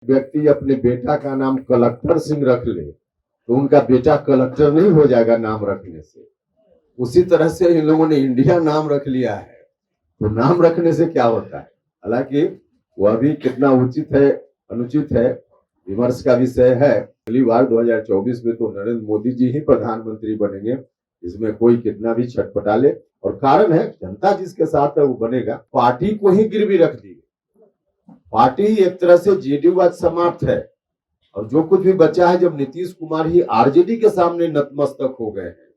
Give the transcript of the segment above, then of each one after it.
व्यक्ति अपने बेटा का नाम कलेक्टर सिंह रख ले तो उनका बेटा कलेक्टर नहीं हो जाएगा नाम रखने से। उसी तरह से इन लोगों ने इंडिया नाम रख लिया है, तो नाम रखने से क्या होता है। हालांकि वह भी कितना उचित है अनुचित है विमर्श का विषय है। अगली बार 2024 में तो नरेंद्र मोदी जी ही प्रधानमंत्री बनेंगे, इसमें कोई कितना भी छटपटा ले। और कारण है जनता जिसके साथ है वो बनेगा। पार्टी को ही गिरवी रख दी, पार्टी ही एक तरह से जेडीयूवाद समाप्त है और जो कुछ भी बचा है, जब नीतीश कुमार ही आरजेडी के सामने नतमस्तक हो गए हैं,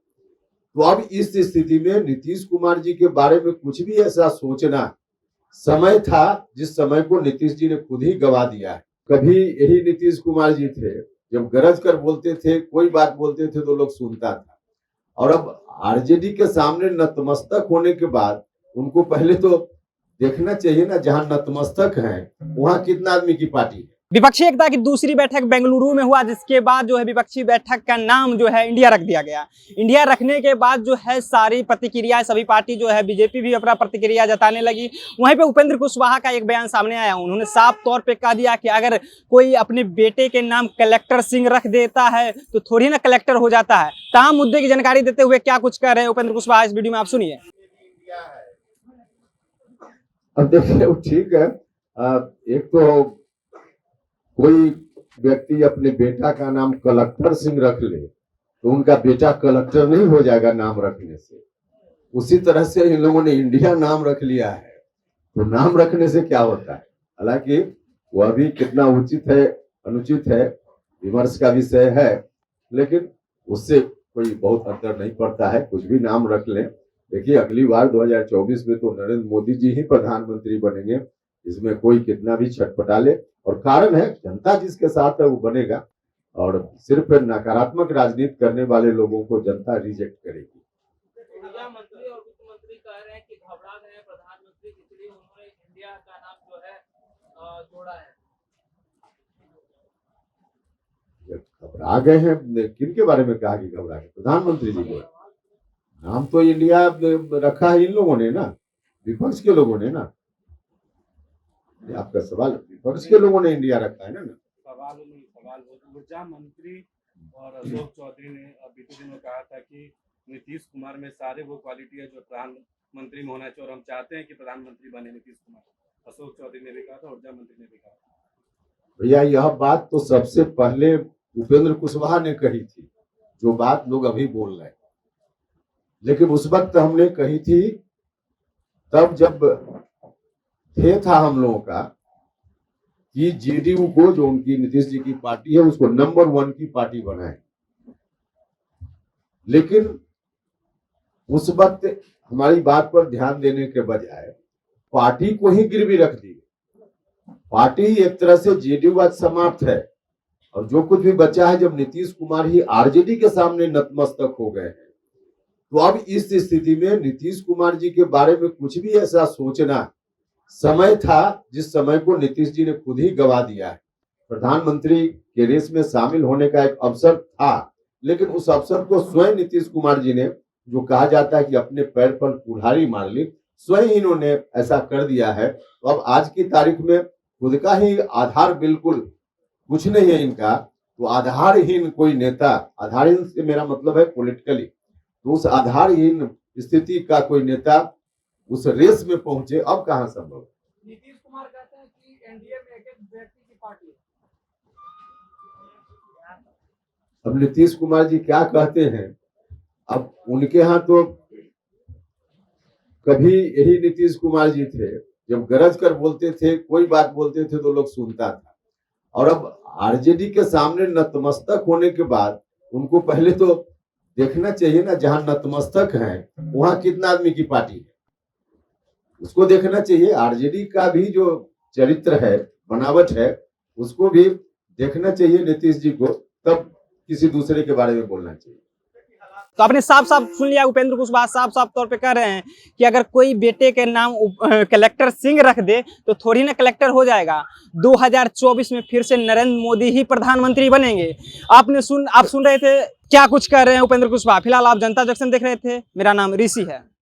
तो अब इस स्थिति में नीतीश कुमार जी के बारे में कुछ भी ऐसा सोचना समय था जिस समय को नीतीश जी ने खुद ही गवा दिया है। कभी यही नीतीश कुमार जी थे, जब गरज कर बोलते थे, कोई बात बोलते थे तो लोग सुनता था, और अब आरजेडी के सामने नतमस्तक होने के बाद उनको पहले तो देखना चाहिए ना, जहां नतमस्तक है वहां कितना आदमी की पार्टी है। विपक्षी एकता की दूसरी बैठक बेंगलुरु में हुआ, जिसके बाद जो है विपक्षी बैठक का नाम जो है इंडिया रख दिया गया। इंडिया रखने के बाद जो है सारी प्रतिक्रियाएं, सभी पार्टी जो है, बीजेपी भी अपना प्रतिक्रिया जताने लगी। वहीं पे उपेंद्र कुशवाहा का एक बयान सामने आया। उन्होंने साफ तौर पे कह दिया कि अगर कोई अपने बेटे के नाम कलेक्टर सिंह रख देता है तो थोड़ी ना कलेक्टर हो जाता है। तमाम मुद्दे की जानकारी देते हुए क्या कुछ कह रहे हैं उपेंद्र कुशवाहा, इस वीडियो में आप सुनिए। अब देखिए ठीक है, एक तो कोई व्यक्ति अपने बेटा का नाम कलेक्टर सिंह रख ले तो उनका बेटा कलेक्टर नहीं हो जाएगा नाम रखने से। उसी तरह से इन लोगों ने इंडिया नाम रख लिया है, तो नाम रखने से क्या होता है। हालांकि वह भी कितना उचित है अनुचित है विमर्श का विषय है, लेकिन उससे कोई बहुत अंतर नहीं पड़ता है, कुछ भी नाम रख लें। देखिए अगली बार 2024 में तो नरेंद्र मोदी जी ही प्रधानमंत्री बनेंगे, इसमें कोई कितना भी छटपटा ले। और कारण है जनता जिसके साथ है वो बनेगा, और सिर्फ नकारात्मक राजनीति करने वाले लोगों को जनता रिजेक्ट करेगी। मंत्री और वित्त मंत्री कह रहे हैं कि घबरा गए प्रधानमंत्री, इसलिए उन्होंने इंडिया का नाम जो है जोड़ा है। घबरा गए हैं, किन के बारे में कहा कि घबरा गए? प्रधानमंत्री जी को नाम तो इंडिया रखा है इन लोगों ने ना, विपक्ष के लोगों ने ना। आपका सवाल विपक्ष के लोगों ने इंडिया रखा है ना। सवाल ऊर्जा मंत्री और अशोक चौधरी ने बीते दिनों कहा था कि नीतीश कुमार में सारे वो क्वालिटी है जो प्रधानमंत्री में होना चाहिए, और हम चाहते हैं कि प्रधानमंत्री बने नीतीश कुमार। अशोक चौधरी ने भी कहा था, ऊर्जा मंत्री ने भी कहा था। भैया यह बात तो सबसे पहले उपेंद्र कुशवाहा ने कही थी, जो बात लोग अभी बोल रहे हैं। लेकिन उस वक्त हमने कही थी तब जब था हम लोगों का कि जेडीयू को, जो उनकी नीतीश जी की पार्टी है, उसको नंबर 1 की पार्टी बनाए। लेकिन उस वक्त हमारी बात पर ध्यान देने के बजाय पार्टी को ही गिरवी रख दी। पार्टी ही एक तरह से जेडीयूवाद समाप्त है और जो कुछ भी बचा है, जब नीतीश कुमार ही आरजेडी के सामने नतमस्तक हो गए हैं, तो अब इस स्थिति में नीतीश कुमार जी के बारे में कुछ भी ऐसा सोचना समय था जिस समय को नीतीश जी ने खुद ही गवा दिया है। प्रधानमंत्री के रेस में शामिल होने का एक अवसर था, लेकिन उस अवसर को स्वयं नीतीश कुमार जी ने, जो कहा जाता है कि अपने पैर पर कुल्हाड़ी मार ली, स्वयं इन्होंने ऐसा कर दिया है। तो अब आज की तारीख में खुद का ही आधार बिल्कुल कुछ नहीं है इनका, तो आधारहीन कोई नेता, आधारहीन से मेरा मतलब है पॉलिटिकली, तो उस आधारहीन स्थिति का कोई नेता उस रेस में पहुंचे, अब कहां संभव। नीतीश कुमार कहते हैं कि एनडीए में एक व्यक्ति की पार्टी है। अब नीतीश कुमार जी क्या कहते हैं, अब उनके यहाँ तो कभी यही नीतीश कुमार जी थे, जब गरज कर बोलते थे, कोई बात बोलते थे तो लोग सुनता था, और अब आरजेडी के सामने नतमस्तक होने के बाद उनको पहले तो देखना चाहिए ना, जहां नतमस्तक है वहां कितना आदमी की पार्टी है, उसको देखना चाहिए। आरजेडी का भी जो चरित्र है, बनावट है, उसको भी देखना चाहिए नीतीश जी को, तब किसी दूसरे के बारे में बोलना चाहिए। तो आपने साफ साफ सुन लिया, उपेंद्र कुशवाहा साफ साफ तौर पे कह रहे हैं कि अगर कोई बेटे के नाम कलेक्टर सिंह रख दे तो थोड़ी ना कलेक्टर हो जाएगा। 2024 में फिर से नरेंद्र मोदी ही प्रधानमंत्री बनेंगे। आप सुन रहे थे क्या कुछ कह रहे हैं उपेंद्र कुशवाहा। फिलहाल आप जनता जंक्शन देख रहे थे, मेरा नाम ऋषि है।